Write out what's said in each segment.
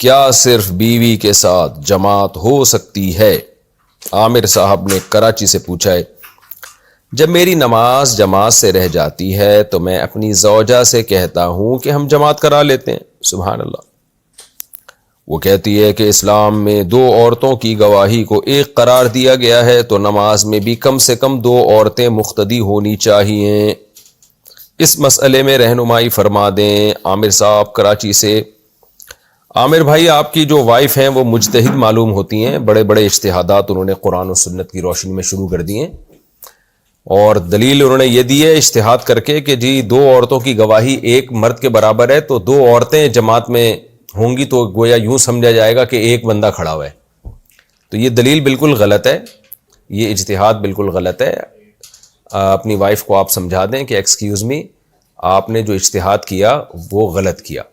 کیا صرف بیوی کے ساتھ جماعت ہو سکتی ہے؟ عامر صاحب نے کراچی سے پوچھا ہے۔ جب میری نماز جماعت سے رہ جاتی ہے تو میں اپنی زوجہ سے کہتا ہوں کہ ہم جماعت کرا لیتے ہیں۔ سبحان اللہ۔ وہ کہتی ہے کہ اسلام میں 2 عورتوں کی گواہی کو ایک قرار دیا گیا ہے، تو نماز میں بھی کم سے کم 2 عورتیں مقتدی ہونی چاہیے۔ اس مسئلے میں رہنمائی فرما دیں۔ عامر صاحب کراچی سے۔ عامر بھائی، آپ کی جو وائف ہیں وہ مجتہد معلوم ہوتی ہیں، بڑے بڑے اجتہادات انہوں نے قرآن و سنت کی روشنی میں شروع کر دیے، اور دلیل انہوں نے یہ دی ہے اجتہاد کر کے کہ جی 2 عورتوں کی گواہی ایک مرد کے برابر ہے، تو 2 عورتیں جماعت میں ہوں گی تو گویا یوں سمجھا جائے گا کہ ایک بندہ کھڑا ہوا ہے۔ تو یہ دلیل بالکل غلط ہے، یہ اجتہاد بالکل غلط ہے۔ اپنی وائف کو آپ سمجھا دیں کہ ایکسکیوز می، آپ نے جو اجتہاد کیا وہ غلط کیا،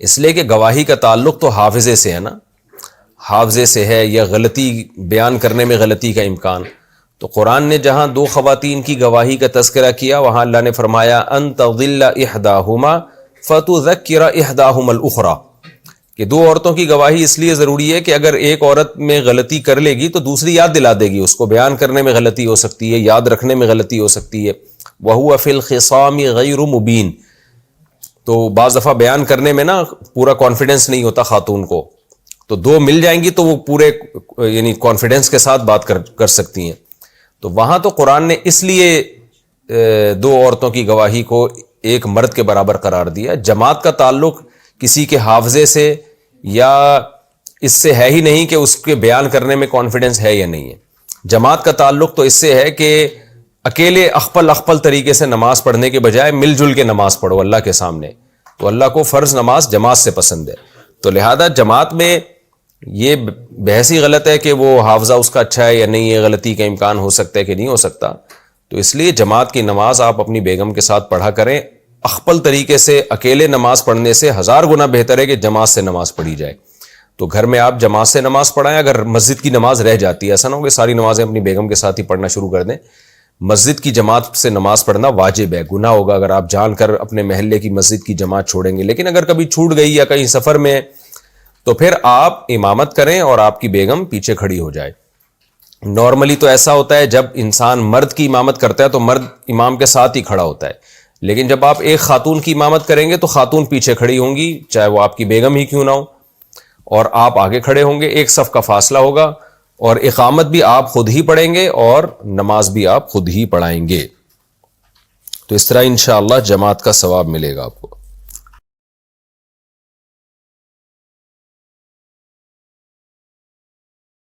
اس لیے کہ گواہی کا تعلق تو حافظے سے ہے نا، حافظے سے ہے، یا غلطی بیان کرنے میں غلطی کا امکان۔ تو قرآن نے جہاں 2 خواتین کی گواہی کا تذکرہ کیا، وہاں اللہ نے فرمایا ان تضل احداہما فتذکر احداہما الاخری، کہ 2 عورتوں کی گواہی اس لیے ضروری ہے کہ اگر ایک عورت میں غلطی کر لے گی تو دوسری یاد دلا دے گی، اس کو بیان کرنے میں غلطی ہو سکتی ہے، یاد رکھنے میں غلطی ہو سکتی ہے۔ وَهُوَ فِي الْخِصَامِ غَيْرُ مُبِينٍ، تو بعض دفعہ بیان کرنے میں نا پورا کانفیڈنس نہیں ہوتا خاتون کو، تو 2 مل جائیں گی تو وہ پورے یعنی کانفیڈنس کے ساتھ بات کر سکتی ہیں۔ تو وہاں تو قرآن نے اس لیے 2 عورتوں کی گواہی کو ایک مرد کے برابر قرار دیا۔ جماعت کا تعلق کسی کے حافظے سے یا اس سے ہے ہی نہیں کہ اس کے بیان کرنے میں کانفیڈنس ہے یا نہیں ہے۔ جماعت کا تعلق تو اس سے ہے کہ اکیلے اخپل طریقے سے نماز پڑھنے کے بجائے مل جل کے نماز پڑھو اللہ کے سامنے، تو اللہ کو فرض نماز جماعت سے پسند ہے۔ تو لہذا جماعت میں یہ بحث ہی غلط ہے کہ وہ حافظہ اس کا اچھا ہے یا نہیں ہے، غلطی کا امکان ہو سکتا ہے کہ نہیں ہو سکتا۔ تو اس لیے جماعت کی نماز آپ اپنی بیگم کے ساتھ پڑھا کریں۔ اخپل طریقے سے اکیلے نماز پڑھنے سے 1000 گنا بہتر ہے کہ جماعت سے نماز پڑھی جائے۔ تو گھر میں آپ جماعت سے نماز پڑھائیں۔ اگر مسجد کی نماز رہ جاتی ہے، ایسا نہ ہو کہ ساری نمازیں اپنی بیگم کے ساتھ ہی پڑھنا شروع کر دیں۔ مسجد کی جماعت سے نماز پڑھنا واجب ہے، گناہ ہوگا اگر آپ جان کر اپنے محلے کی مسجد کی جماعت چھوڑیں گے۔ لیکن اگر کبھی چھوٹ گئی یا کہیں سفر میں، تو پھر آپ امامت کریں اور آپ کی بیگم پیچھے کھڑی ہو جائے۔ نارملی تو ایسا ہوتا ہے جب انسان مرد کی امامت کرتا ہے تو مرد امام کے ساتھ ہی کھڑا ہوتا ہے، لیکن جب آپ ایک خاتون کی امامت کریں گے تو خاتون پیچھے کھڑی ہوں گی، چاہے وہ آپ کی بیگم ہی کیوں نہ ہو، اور آپ آگے کھڑے ہوں گے، ایک صف کا فاصلہ ہوگا، اور اقامت بھی آپ خود ہی پڑھیں گے اور نماز بھی آپ خود ہی پڑھائیں گے۔ تو اس طرح انشاءاللہ جماعت کا ثواب ملے گا آپ کو۔